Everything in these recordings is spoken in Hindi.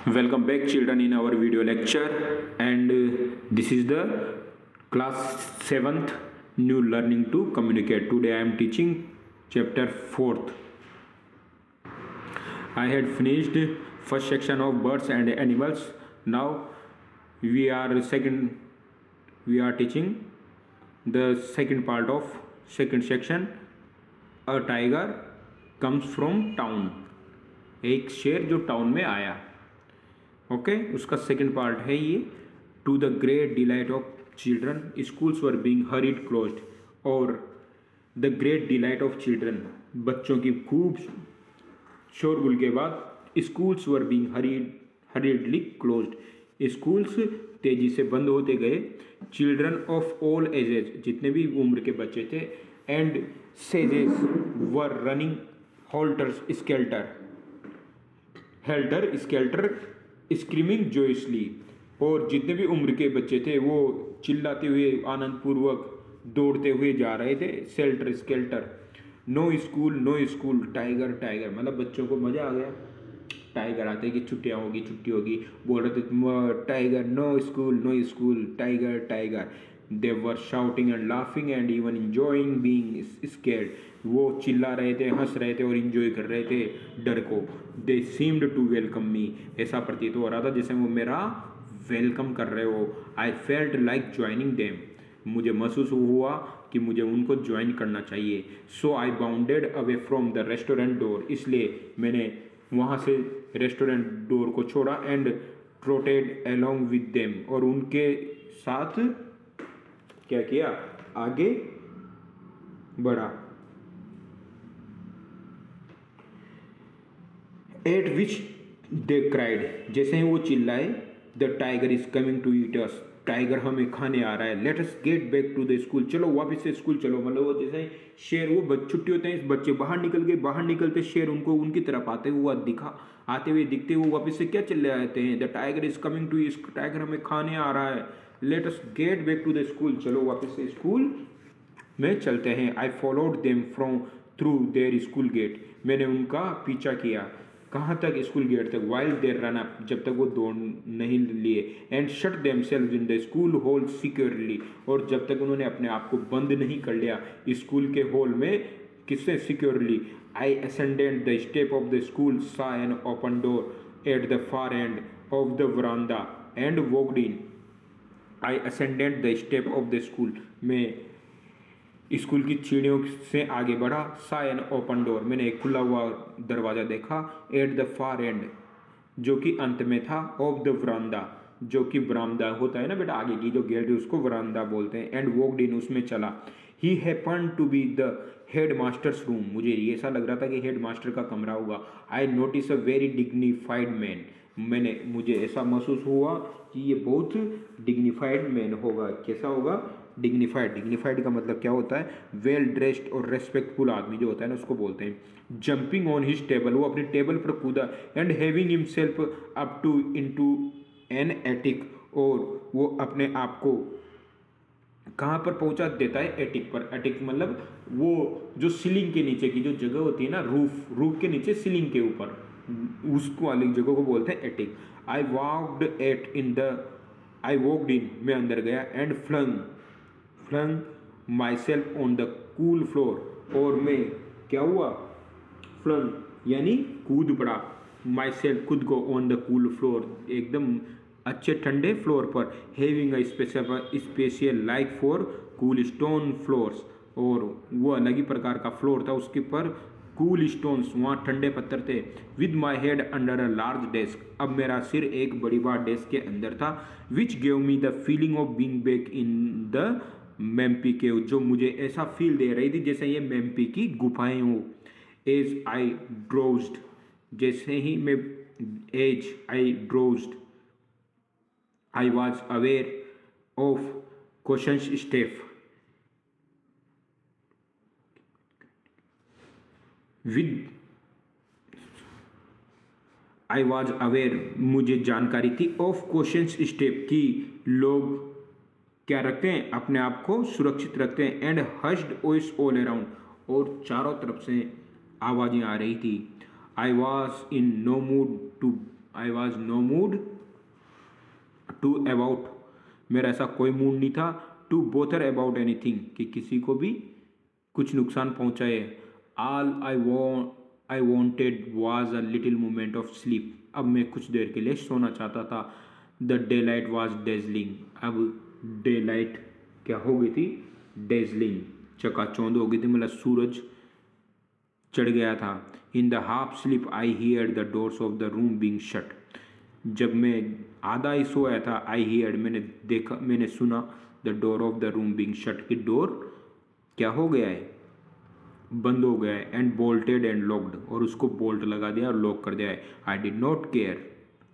Welcome back children in our video lecture, and this is the class 7th new learning to communicate. Today I am teaching chapter 4th. I had finished first section of birds and animals. Now we are teaching the second part of second section. A tiger comes from town. एक शेर जो टाउन में आया. ओके उसका सेकंड पार्ट है ये. To the great delight of children schools were being hurried closed. और the great delight of children बच्चों की खूब शोरगुल के बाद schools were being hurriedly closed. Schools तेजी से बंद होते गए. चिल्ड्रन ऑफ ऑल एजेस जितने भी उम्र के बच्चे थे and sages were running helter skeletal screaming joyously. और जितने भी उम्र के बच्चे थे वो चिल्लाते हुए आनंदपूर्वक दौड़ते हुए जा रहे थे. Helter skelter. No school tiger मतलब बच्चों को मज़ा आ गया. टाइगर आते कि छुट्टी होगी बोल रहे थे tiger no school tiger. They were shouting and laughing and even enjoying being scared. वो चिल्ला रहे थे, हंस रहे थे और इंजॉय कर रहे थे डर को. दे सीम्ड टू वेलकम मी. ऐसा प्रतीत हो रहा था जैसे वो मेरा वेलकम कर रहे हो. I felt like joining them. मुझे महसूस हुआ कि मुझे उनको ज्वाइन करना चाहिए. So I bounded away from the restaurant door. इसलिए मैंने वहाँ से रेस्टोरेंट डोर को छोड़ा. And trotted along with them. और उनके साथ क्या किया, आगे बढ़ा. At which they cried. जैसे ही वो चिल्लाए the tiger is coming to eat us. Tiger हमें खाने आ रहा है. Let us get back to the school. चलो वापस से स्कूल चलो. मतलब वो जैसे शेर वो छुट्टी होते हैं बच्चे बाहर निकल गए. बाहर निकलते शेर उनको उनकी तरफ आते हुए दिखते हुए वापस से क्या चले आते हैं. The tiger is coming to. Tiger हमें खाने आ रहा है. Let us get back to the school. चलो वापस से स्कूल में चलते हैं. I followed them from through their school gate. मैंने उनका पीछा किया. कहाँ तक, स्कूल गेट तक. While they ran up. जब तक वो दौड़ नहीं लिए. And shut themselves in the school hall securely. और जब तक उन्होंने अपने आप को बंद नहीं कर लिया स्कूल के हॉल में. किससे, securely. I ascended the step of the school. Saw an open door at the far end of the veranda and walked in. I ascended the step of the school. में स्कूल की सीढ़ियों से आगे बढ़ा. सा एन ओपन डोर. मैंने एक खुला हुआ दरवाज़ा देखा. एट द फार एंड जो कि अंत में था. ऑफ द वरांडा जो कि बरामदा होता है ना बेटा, आगे की जो गेट है उसको वरांडा बोलते हैं. And walked in. उसमें चला. He happen to be the headmaster's room. मुझे ये ऐसा लग रहा था कि हेड मास्टर का कमरा होगा. I notice a very dignified man. मुझे ऐसा महसूस हुआ कि ये बहुत डिग्निफाइड मैन होगा. कैसा होगा, डिग्निफाइड का मतलब क्या होता है, वेल ड्रेस्ड और रेस्पेक्टफुल आदमी जो होता है ना उसको बोलते हैं. Jumping on his table. वो अपनी टेबल पर कूदा. And having himself up to into an attic. और वो अपने आप को कहाँ पर पहुंचा देता है, एटिक पर. एटिक मतलब वो जो सीलिंग के नीचे की जो जगह होती है ना, रूफ के नीचे सीलिंग के ऊपर, उसको वाली जगह को बोलते हैं एटिक. I walked in. मैं अंदर गया. And flung myself on the cool floor. और मैं क्या हुआ, फ्लंग यानी कूद पड़ा. माई सेल्फ खुद को ऑन द कूल फ्लोर एकदम अच्छे ठंडे फ्लोर पर. Having a special like for cool stone floors. और वो अलग ही प्रकार का फ्लोर था उसके पर कूल स्टोन्स, वहाँ ठंडे पत्थर थे. With my head under a large desk. अब मेरा सिर एक बड़ी बार डेस्क के अंदर था. Which gave me the feeling of being back in the Mempi cave. जो मुझे ऐसा फील दे रही थी जैसे ये मेम्पी की गुफाएं हो. As I drowsed. जैसे ही मैं as I drowsed I was aware of questions step. With I was aware मुझे जानकारी थी. ऑफ क्वेश्चंस स्टेप की लोग क्या रखते हैं, अपने आप को सुरक्षित रखते हैं. And hushed voice all around. और चारों तरफ से आवाज़ें आ रही थी. I was in no mood to I was no mood to about, मेरा ऐसा कोई मूड नहीं था टू बोथर अबाउट एनीथिंग, कि किसी को भी कुछ नुकसान पहुंचाए। All I wanted was a little moment of sleep, अब मैं कुछ देर के लिए सोना चाहता था। The day light was dazzling, अब डे लाइट क्या हो गई थी, डेजलिंग, चकाचौंध हो गई थी, मतलब सूरज चढ़ गया था। In the half sleep I heard the doors of the room being shut, जब मैं आधा ही सोया था, आई हियर्ड मैंने देखा, मैंने सुना, the door of the room being shut, कि डोर क्या हो गया है, बंद हो गया है। एंड बोल्टेड एंड लॉक्ड, और उसको बोल्ट लगा दिया और लॉक कर दिया है। I did not care,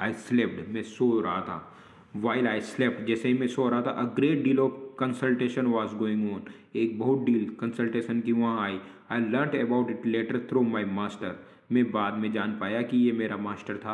I slapped, मैं सो रहा था। वाइल आई स्लेप्ट, जैसे ही मैं सो रहा था, a great deal of consultation was going on, एक बहुत डील कंसल्टेशन की वहाँ आई। I learn about it later through my master, मैं बाद में जान पाया कि ये मेरा मास्टर था।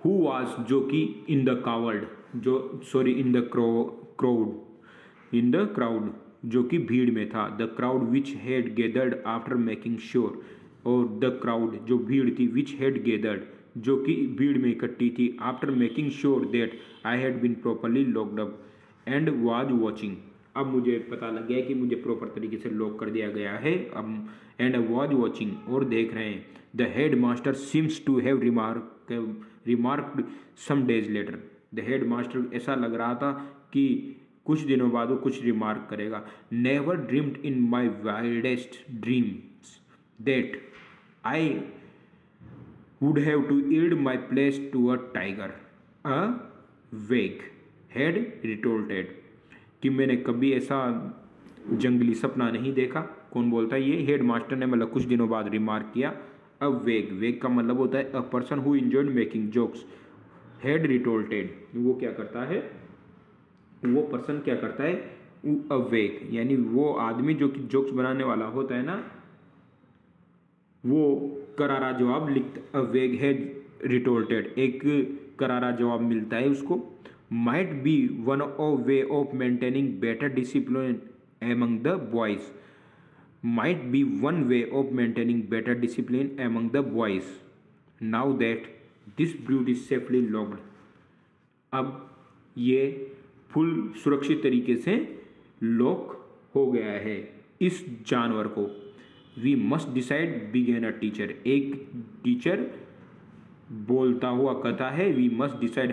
हु वॉज, जो कि इन द कावर्ड, जो sorry in the crowd, in the crowd, जो कि भीड़ में था। The crowd which had gathered after making sure, और द क्राउड जो भीड़ थी, विच हैड गेदर्ड जो कि भीड़ में इकट्ठी थी, after making sure that I had been properly locked up and was watching, अब मुझे पता लग गया कि मुझे प्रॉपर तरीके से लॉक कर दिया गया है। अब एंड वाज वॉचिंग, और देख रहे हैं। The headmaster seems to have remarked some days later, the headmaster ऐसा लग रहा था कि कुछ दिनों बाद वो कुछ रिमार्क करेगा। Never dreamed in my wildest dreams that I would have to yield my place to a tiger, a wag had retorted, कि मैंने कभी ऐसा जंगली सपना नहीं देखा। कौन बोलता है ये, हेड मास्टर ने, मतलब कुछ दिनों बाद रिमार्क किया। अ वेग, वेग का मतलब होता है a person who enjoyed making jokes, he retorted, वो क्या करता है, वो पर्सन क्या करता है, अ वेग, यानी वो आदमी जो कि जोक्स बनाने वाला होता है ना, वो करारा जवाब लिखता, वेग हैड रिटोल्टेड, एक करारा जवाब मिलता है उसको। Might be one of way of maintaining better discipline among the boys, might be one way of maintaining better discipline among the boys, now that this brood is safely locked, अब ये फुल सुरक्षित तरीके से लॉक हो गया है इस जानवर को। We must decide began a teacher, एक टीचर बोलता हुआ कहता है, वी मस्ट डिसाइड,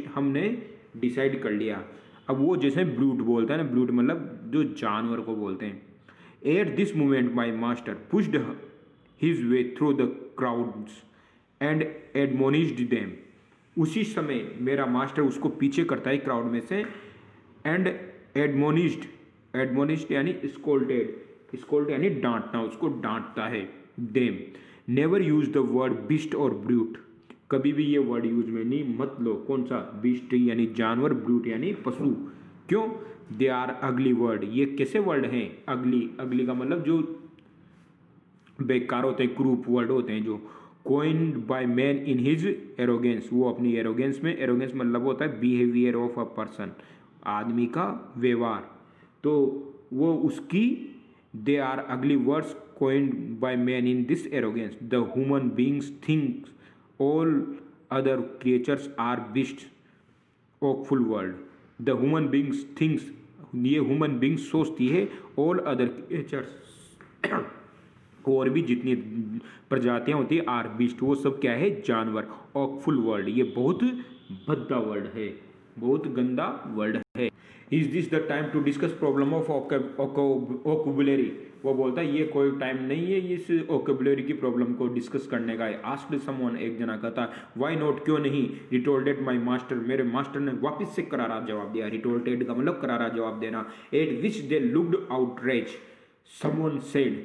हमने डिसाइड कर लिया। अब वो जैसे ब्रूट बोलता है ना, ब्रूट मतलब जो जानवर को बोलते हैं। At this moment my master pushed his way through the crowds and admonished them, उसी समय मेरा मास्टर उसको पीछे करता है क्राउड में से, एंड एडमोनिश्ड, एडमोनिश्ड यानी स्कोल्टेड, स्कोल्ड यानी डांटना, उसको डांटता है। Them, never use the word beast और ब्रूट, कभी भी ये वर्ड यूज में नहीं मत लो। कौन सा, बिस्ट यानी जानवर, ब्रूट यानी पशु। क्यों, दे आर अगली वर्ड, ये कैसे वर्ड हैं, अगली, अगली का मतलब जो बेकार होते हैं, क्रूप वर्ड होते हैं, जो coined by man in his arrogance, वो अपनी एरोगेंस में, एरोगेंस मतलब होता है बिहेवियर ऑफ अ पर्सन, आदमी का व्यवहार, तो वो उसकी, they are ugly words coined by man in this arrogance. The human beings think all other creatures are beasts, awful word. The human beings thinks, ये human beings सोचती है, all other creatures और भी जितनी प्रजातियां होती है, आर बीस्ट, वो सब क्या है, जानवर। awful वर्ड, ये बहुत भद्दा वर्ड है, बहुत गंदा वर्ड है। Is this the time to discuss problem of vocabulary, वो बोलता है ये कोई टाइम नहीं है इस ओकेबुलरी की प्रॉब्लम को डिस्कस करने का। आस्क्ड समवन, एक जना कहता, व्हाई नॉट, क्यों नहीं। रिटोल्टेड माय मास्टर, मेरे मास्टर ने वापस से करारा जवाब दिया। रिटोल्टेड का मतलब करारा जवाब देना। At which they looked outrage, someone said,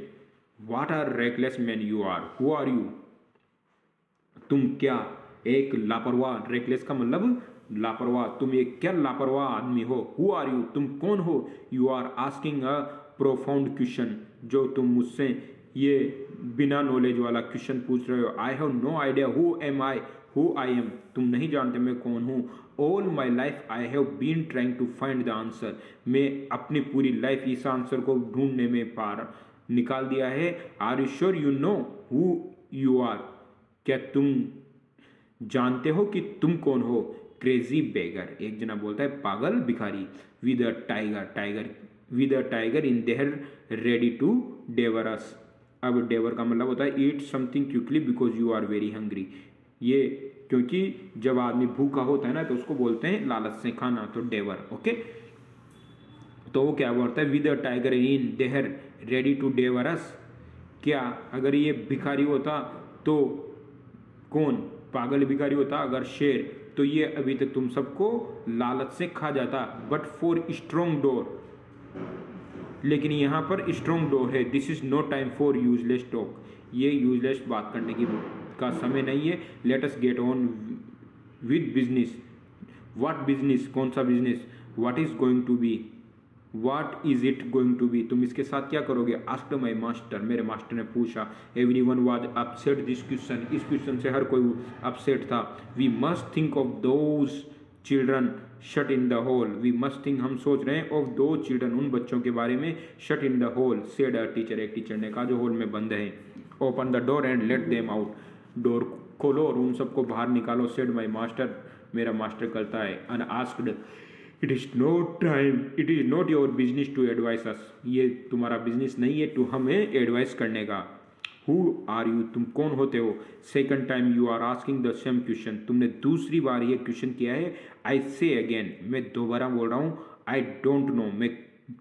what are reckless man you are, who are you, तुम क्या एक लापरवाह, रेकलेस का मतलब लापरवाह, तुम एक क्या लापरवाह आदमी हो। हु आर यू, तुम कौन हो। You are asking a profound question, जो तुम मुझसे ये बिना नॉलेज वाला क्वेश्चन पूछ रहे हो। I have no idea who am I, who I am, तुम नहीं जानते मैं कौन हूँ। All my life I have been trying to find the answer, मैं अपनी पूरी लाइफ इस आंसर को ढूंढने में पार निकाल दिया है। Are you sure you know who you are, क्या तुम जानते हो कि तुम कौन हो? क्रेजी बेगर, एक जना बोलता है पागल भिखारी। With a tiger, tiger with a tiger in there ready to devour us. अब डेवर का मतलब होता है eat something quickly because you are very hungry. ये क्योंकि जब आदमी भूखा होता है ना तो उसको बोलते हैं लालच से खाना, तो डेवर। ओके, तो वो क्या बोलता है? With a tiger in there ready to devour us. क्या अगर ये भिखारी होता तो कौन? पागल भिखारी होता अगर शेर, तो ये अभी तक तुम सबको लालच से खा जाता। बट फॉर स्ट्रोंग डोर, लेकिन यहाँ पर स्ट्रोंग डोर है। This is no time for useless talk, ये यूजलेस बात करने की का समय नहीं है। Let us get on with business. What business? कौन सा business? What is going to be? What is it going to be? तुम इसके साथ क्या करोगे? आस्क्ड माई मास्टर, मेरे मास्टर ने पूछा। Everyone was upset this question, इस क्वेश्चन से हर कोई अपसेट था। We must think of those children shut in the hole, we must think, हम सोच रहे हैं, ऑफ दो चिल्ड्रन, उन बच्चों के बारे में। Shut in the hall said a teacher, एक टीचर ने कहा जो होल में बंद है। Open the door and let them out, door खोलो और उन सबको बाहर निकालो। सेड माई मास्टर, मेरा मास्टर कहता है। Unasked, it is not your business to advise us, ये तुम्हारा बिजनेस नहीं है टू हमें एडवाइस करने का। हु आर यू, तुम कौन होते हो? Second time you are asking the same question, तुमने दूसरी बार ये क्वेश्चन किया है। आई से अगेन, मैं दोबारा बोल रहा हूँ, आई डोंट नो, मैं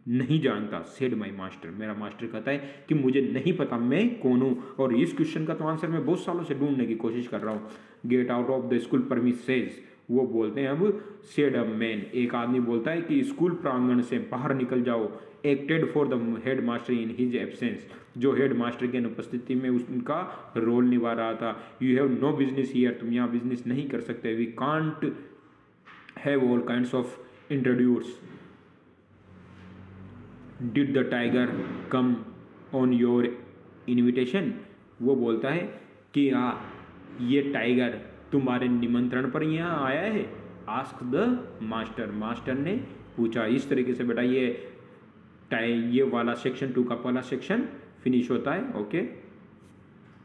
नहीं जानता। सेड माई मास्टर, मेरा मास्टर कहता है कि मुझे नहीं पता मैं कौन हूँ। और इस क्वेश्चन का तो आंसर मैं बहुत सालों से ढूंढने की कोशिश कर रहा हूँ। Get out of the school premise says, वो बोलते हैं अब सेड अ मैन, एक आदमी बोलता है कि स्कूल प्रांगण से बाहर निकल जाओ। Acted for the headmaster in his absence, जो हेड मास्टर की अनुपस्थिति में उनका रोल निभा रहा था। You have no business here, तुम यहाँ बिजनेस नहीं कर सकते। We can't have all kinds of introduce. Did the tiger come on your invitation, वो बोलता है कि ये टाइगर तुम्हारे निमंत्रण पर यहाँ आया है। आस्क द मास्टर, मास्टर ने पूछा। इस तरीके से बेटा ये वाला सेक्शन 2 का पहला सेक्शन फिनिश होता है। ओके।